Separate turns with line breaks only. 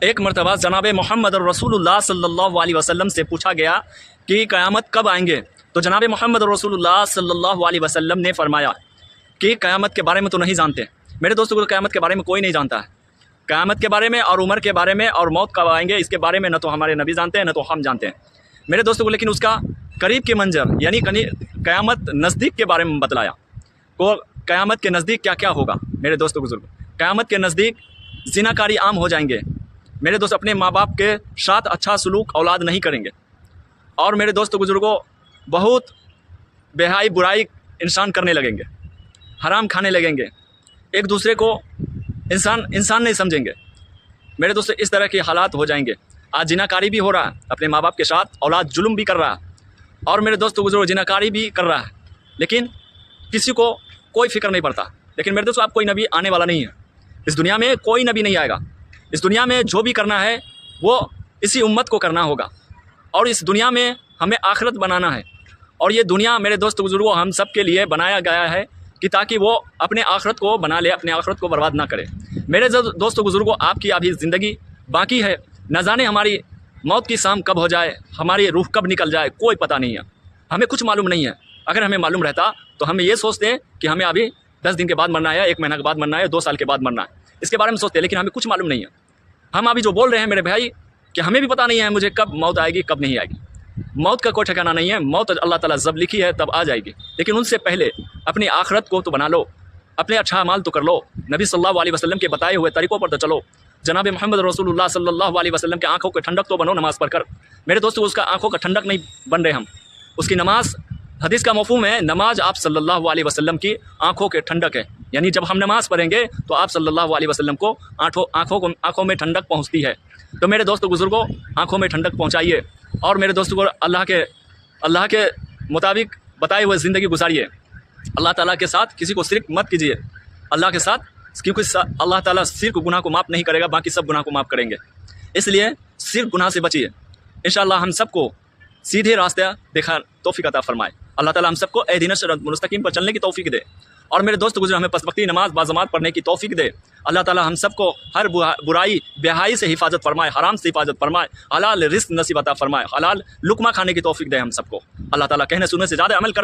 एक मरतबा जनाब मोहम्मद रसूलुल्लाह सल्लल्लाहु अलैहि वसल्लम से पूछा गया कि क़यामत कब आएंगे। तो जनाब मोहम्मद रसूलुल्लाह सल्लल्लाहु अलैहि वसल्लम ने फरमाया कि क़यामत के बारे में तो नहीं जानते। मेरे दोस्तों को क़यामत के बारे में कोई नहीं जानता है। क़यामत के बारे में और उम्र के बारे में और मौत कब आएंगे इसके बारे में न तो हमारे नबी जानते हैं न तो हम जानते हैं मेरे दोस्तों को। लेकिन उसका करीब के मंजर यानी क़यामत नज़दीक के बारे में बतलाया को क़यामत के नज़दीक क्या क्या होगा। मेरे दोस्तों बुजुर्ग, क़यामत के नज़दीक ज़िनाकारी आम हो जाएंगे। मेरे दोस्त अपने माँ बाप के साथ अच्छा सलूक औलाद नहीं करेंगे। और मेरे दोस्त बुजुर्गों, बहुत बेहाई बुराई इंसान करने लगेंगे, हराम खाने लगेंगे, एक दूसरे को इंसान नहीं समझेंगे। मेरे दोस्त इस तरह के हालात हो जाएंगे। आज जिनाकारी भी हो रहा है, अपने माँ बाप के साथ औलाद जुल्म भी कर रहा है। और मेरे दोस्त बुजुर्ग जिनाकारी भी कर रहा है, लेकिन किसी को कोई फिक्र नहीं पड़ता। लेकिन मेरे दोस्तों, आप कोई नबी आने वाला नहीं है। इस दुनिया में कोई नबी नहीं आएगा। इस दुनिया में जो भी करना है वो इसी उम्मत को करना होगा। और इस दुनिया में हमें आखिरत बनाना है। और ये दुनिया मेरे दोस्त बुजुर्गों हम सब के लिए बनाया गया है कि ताकि वो अपने आखिरत को बना ले, अपने आखिरत को बर्बाद ना करे। मेरे दोस्तों बुजुर्गों, आपकी अभी ज़िंदगी बाकी है। न जाने हमारी मौत की शाम कब हो जाए, हमारी रूह कब निकल जाए, कोई पता नहीं है। हमें कुछ मालूम नहीं है। अगर हमें मालूम रहता तो हमें ये सोचते हैं कि हमें अभी 10 दिन के बाद मरना है, 1 महीना के बाद मरना है, 2 साल के बाद मरना है, इसके बारे में सोचते हैं। लेकिन हमें कुछ मालूम नहीं है। हम अभी जो बोल रहे हैं मेरे भाई कि हमें भी पता नहीं है मुझे कब मौत आएगी कब नहीं आएगी। मौत का कोई ठिकाना नहीं है। मौत अल्लाह ताला जब लिखी है तब आ जाएगी। लेकिन उनसे पहले अपनी आखिरत को तो बना लो, अपने अच्छा अमाल तो कर लो, नबी सल्लल्लाहु अलैहि वसल्लम के बताए हुए तरीक़ों पर तो चलो। जनाब मोहम्मद रसूलुल्लाह सल्लल्लाहु अलैहि वसल्लम के आँखों के ठंडक तो बनो नमाज़ पढ़कर। मेरे दोस्तों, उसका आँखों का ठंडक नहीं बन रहे हम। उसकी नमाज, हदीस का मफ़हूम है नमाज आप सल्लल्लाहु अलैहि वसल्लम की आँखों के ठंडक है। यानी जब हम नमाज़ पढ़ेंगे तो आप सल्लल्लाहु अलैहि वसल्लम को आँखों में ठंडक पहुँचती है। तो मेरे दोस्तों बुजुर्गों, आँखों में ठंडक पहुँचाइए। और मेरे दोस्तों को अल्लाह के मुताबिक बताए हुए ज़िंदगी गुजारिए। अल्लाह ताला के साथ किसी को शिर्क मत कीजिए। अल्लाह के साथ, क्योंकि अल्लाह ताला शिर्क गुनाह को माफ़ नहीं करेगा, बाकी सब गुनाह को माफ़ करेंगे। इसलिए शिर्क गुनाह से बचिए। इंशाअल्लाह हम सबको सीधे रास्ते देखा तौफीक अता फरमाए। अल्लाह ताला हम सबको ए-दीन मुस्तकीम पर चलने की तौफीक दे। और मेरे दोस्त गुजर हमें 5 वक्ती नमाज बाज़मात पढ़ने की तौफीक दे। अल्लाह ताला हम सबको हर बुराई बेहाई से हिफाजत फरमाए, हराम से हिफाजत फरमाए, हलाल रिज़्क़ नसीब अता फरमाए, हलाल लुक़मा खाने की तौफीक दे हम सबको। अल्लाह ताला कहने सुनने से ज़्यादा अमल करने